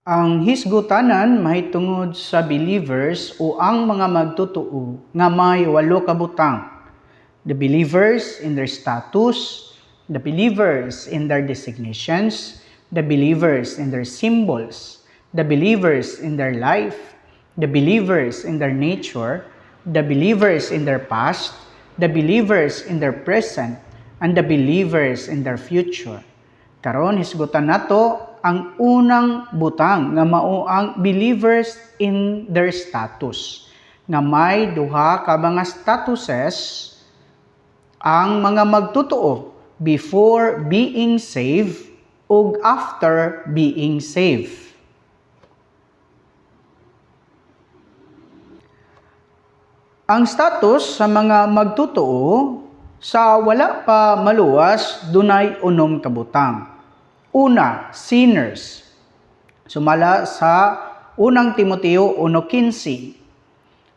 Ang hisgutanan mahitungod sa believers o ang mga magtutuo nga may walo ka butang. The believers in their status, the believers in their designations, the believers in their symbols, the believers in their life, the believers in their nature, the believers in their past, the believers in their present, and the believers in their future. Karon hisgutan nato ang unang butang nga mao ang believers in their status. Nga may duha ka mga statuses ang mga magtutuo before being saved ug after being saved. Ang status sa mga magtutuo sa wala pa maluwas dunay unom ka butang. Una, sinners. Sumala sa unang Timoteo 1:15.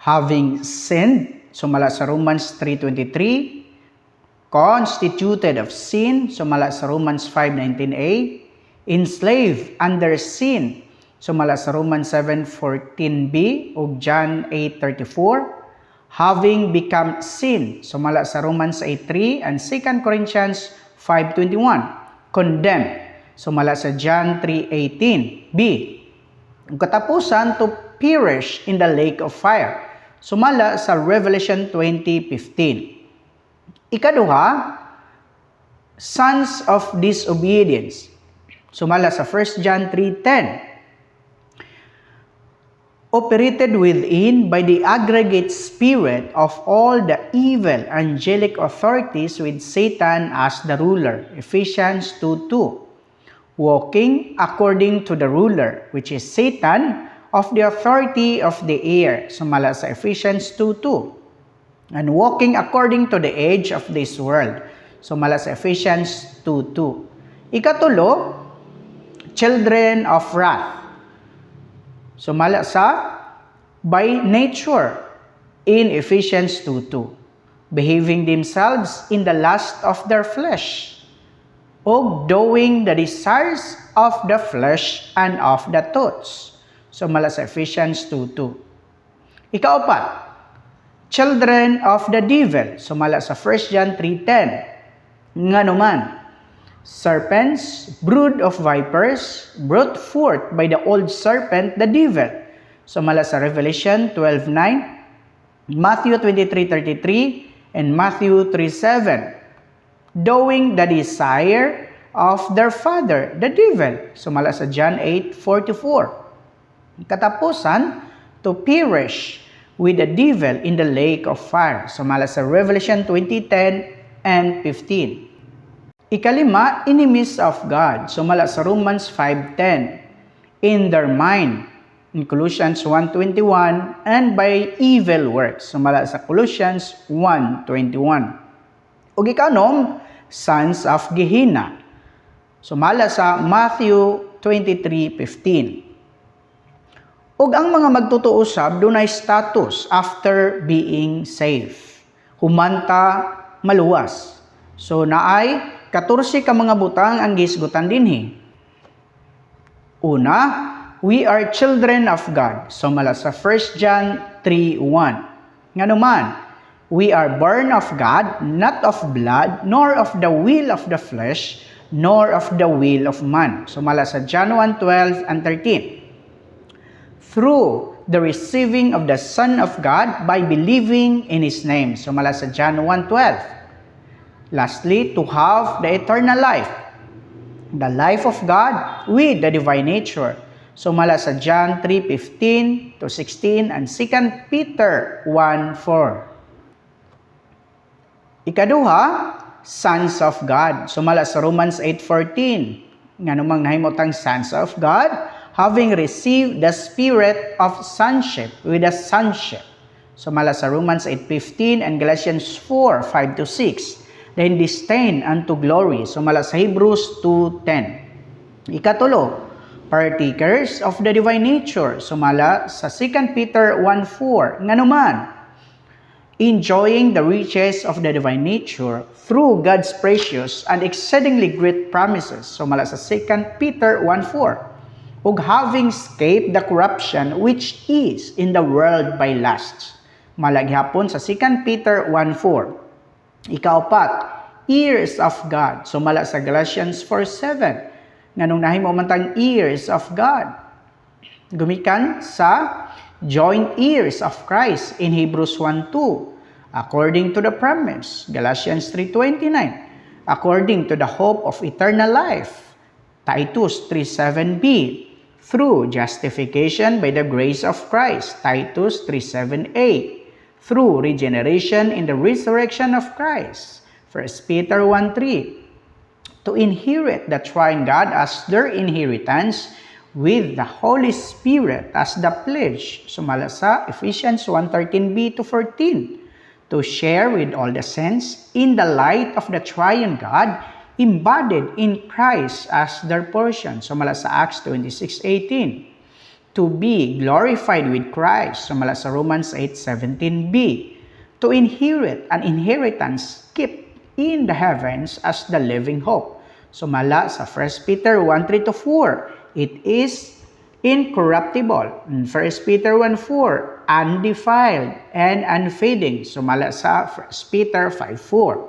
Having sinned, sumala sa Romans 3:23. Constituted of sin, sumala sa Romans 5:19a. Enslaved under sin, sumala sa Romans 7:14b ug John 8:34. Having become sin, sumala sa Romans 8:3 and 2 Corinthians 5:21. Condemned, sumala sa John 3:18b. Katapusan, to perish in the lake of fire, sumala sa Revelation 20:15. Ikaduha, sons of disobedience, sumala sa 1 John 3:10. Operated within by the aggregate spirit of all the evil angelic authorities with Satan as the ruler, Ephesians 2:2. Walking according to the ruler, which is Satan, of the authority of the air, sumala sa Ephesians 2:2. And walking according to the age of this world, sumala sa Ephesians 2:2. Ikatulo, children of wrath, sumala sa by nature in Ephesians 2:2. Behaving themselves in the lust of their flesh, o doing the desires of the flesh and of the thoughts. Sumala sa Ephesians 2:2. Ikaapat, children of the devil, sumala sa 1 John 3:10. Nganuman, serpents, brood of vipers, brought forth by the old serpent, the devil, sumala sa Revelation 12:9, Matthew 23:33, and Matthew 3:7. Doing the desire of their father, the devil, sumala sa John 8:44. Katapusan, to perish with the devil in the lake of fire, sumala sa Revelation 20:10 and 15. Ikalima, enemies of God, sumala sa Romans 5:10. In their mind, in Colossians 1:21, and by evil works, sumala sa Colossians 1:21. Ug ikanom, sons of Gehenna, sumala sa Matthew 23:15. Ug ang mga magtutuo sab dunay status after being saved. Humanta maluwas. So naay 14 ka mga butang ang gisgutan dinhi. Una, we are children of God. Sumala sa 1 John 3:1. Nganuman, we are born of God, not of blood, nor of the will of the flesh, nor of the will of man. Sumala sa John 1:12 and 13. Through the receiving of the Son of God by believing in His name. Sumala sa John 1:12. Lastly, to have the eternal life, the life of God with the divine nature. Sumala sa John 3:15 to 16 and 2 Peter 1:4. Ikaduha, sons of God. Sumala sa Romans 8:14. Nganumang nahimutang sons of God, having received the spirit of sonship with the sonship. Sumala sa Romans 8:15 and Galatians 4:5 to 6. Then destined unto glory. Sumala sa Hebrews 2:10. Ikatulo, partakers of the divine nature. Sumala sa 2 Peter 1:4. Nganuman, enjoying the riches of the divine nature through God's precious and exceedingly great promises. Sumala sa 2 Peter 1:4. ug having escaped the corruption which is in the world by lust. Malaghapon sa 2 Peter 1:4. Ikaapat, ears of God. Sumala sa Galatians 4:7. Nganong nahimo man tang ears of God. Gumikan sa joint ears of Christ in Hebrews 1:2. According to the promise, Galatians 3:29. According to the hope of eternal life, Titus 3:7b. Through justification by the grace of Christ, Titus 3:7a. Through regeneration in the resurrection of Christ, 1 Peter 1:3. To inherit the triune God as their inheritance with the Holy Spirit as the pledge. Sumala sa Ephesians 1:13b to 14. To share with all the saints in the light of the triune God embodied in Christ as their portion. Sumala sa Acts 26:18. To be glorified with Christ. Sumala sa Romans 8:17b. To inherit an inheritance kept in the heavens as the living hope. Sumala sa 1 Peter 1:3 to 4. It is incorruptible. In 1 Peter 1:4, undefiled and unfading. Sumala sa 1 Peter 5:4.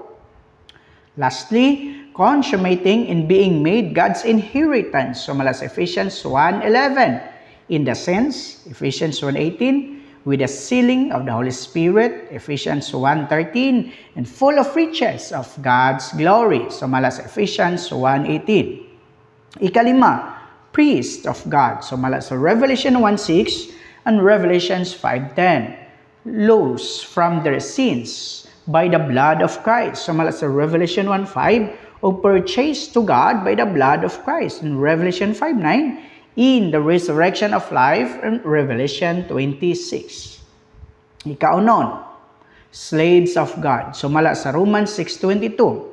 Lastly, consummating in being made God's inheritance. Sumala sa Ephesians 1:11. In the sense, Ephesians 1:18, with the sealing of the Holy Spirit, Ephesians 1:13, and full of riches of God's glory. Sumala sa Ephesians 1:18. Ikalima, priest of God. Sumala sa Revelation 1:6 and Revelations 5:10. Loose from their sins by the blood of Christ. Sumala sa Revelation 1:5, o purchased to God by the blood of Christ. In Revelation 5:9, in the resurrection of life, in Revelation 26. Ikaunon, slaves of God. Sumala sa Romans 6:22.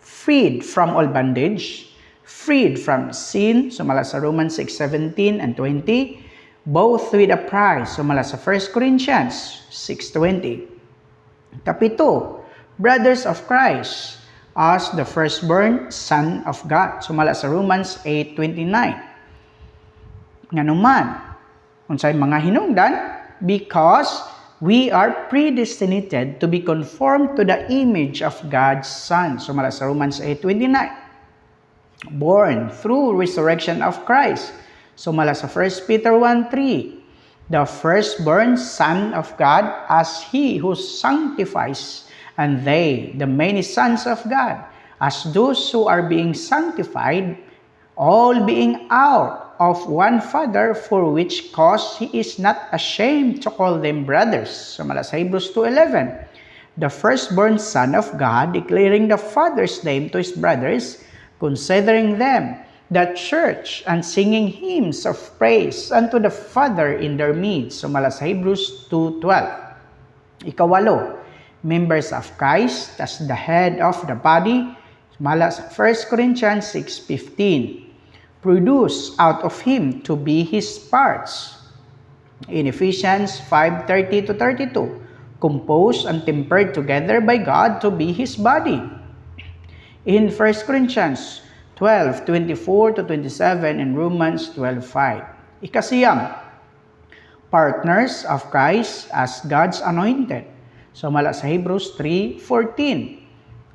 Freed from all bondage, freed from sin. Sumala sa Romans 6:17 and 20. Both with a price. Sumala sa 1 Corinthians 6:20. Kapito, brothers of Christ, as the firstborn son of God. Sumala sa Romans 8:29. Nganuman, unsay mga hinungdan, because we are predestinated to be conformed to the image of God's Son. Sumala sa Romans 8:29. Born through resurrection of Christ. Sumala sa 1 Peter 1:3. The firstborn son of God as he who sanctifies, and they, the many sons of God, as those who are being sanctified, all being out of one Father, for which cause he is not ashamed to call them brothers. Sumala sa Hebrews 2:11. The firstborn son of God, declaring the Father's name to his brothers, considering them the church, and singing hymns of praise unto the Father in their midst. Sumala sa Hebrews 2:12. Ikawalo, members of Christ as the head of the body. Sumala sa 1 Corinthians 6:15. Produce out of him to be his parts. In Ephesians 5:30 to 32. Composed and tempered together by God to be his body. In 1 Corinthians 12:24 to 27 and Romans 12:5. Ikasiyam, partners of Christ as God's anointed. Sumala sa Hebrews 3:14.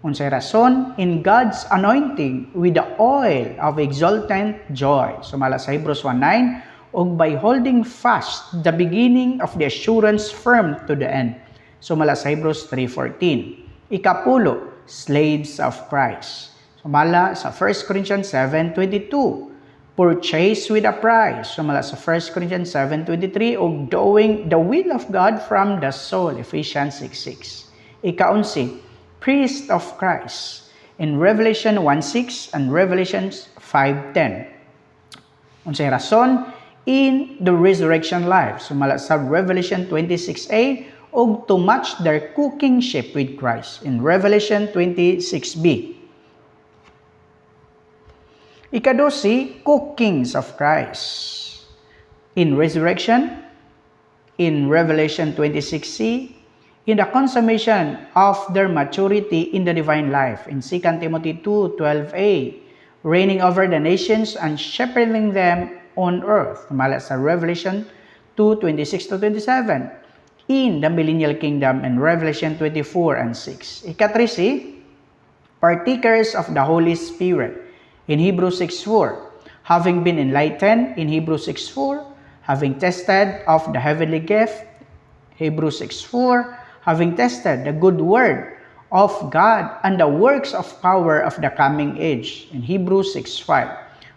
Unsay rason, in God's anointing with the oil of exultant joy. Sumala sa Hebrews 1:9, og by holding fast the beginning of the assurance firm to the end. Sumala sa Hebrews 3:14. Ikapulo, slaves of Christ. Sumala sa 1 Corinthians 7:22. Purchased with a price. Sumala sa 1 Corinthians 7:23, og doing the will of God from the soul. Ephesians 6:6. Ikaunsi, priest of Christ. In Revelation 1:6 and Revelation 5:10. Unsay rason, in the resurrection life. Sumala sa Revelation 26:a, og to match their cookingship with Christ. In Revelation 26:b. Ikadosi, cookings of Christ. In resurrection, in Revelation 26:c, in the consummation of their maturity in the divine life. In 2 Timothy 2:12a, reigning over the nations and shepherding them on earth. Mala sa Revelation 2:26-27. In the millennial kingdom in Revelation 24 and 6. Ikatrisi, partakers of the Holy Spirit in Hebrews 6:4. Having been enlightened in Hebrews 6:4, having tested of the heavenly gift, Hebrews 6:4, having tested the good word of God and the works of power of the coming age, in Hebrews 6:5.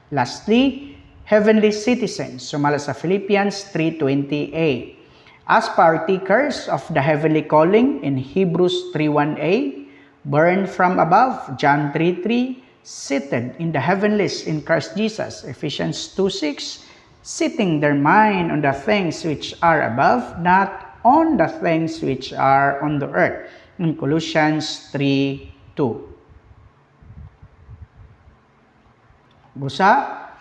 Lastly, heavenly citizens, sumala sa Philippians 3:20a. As partakers of the heavenly calling, in Hebrews 3:1a, born from above, John 3:3, seated in the heavenlies in Christ Jesus, Ephesians 2:6, setting their mind on the things which are above, not on the things which are on the earth, in Colossians 3:2. Busa,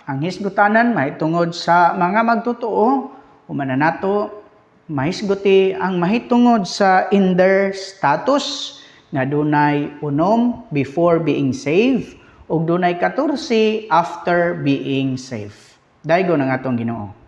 ang hisgutanan mahitungod sa mga magtotoo, umana nato mahisguti ang mahitungod sa in their status nga dunay unom before being saved ug dunay 14 after being saved. Daygo na nga atong Ginoo.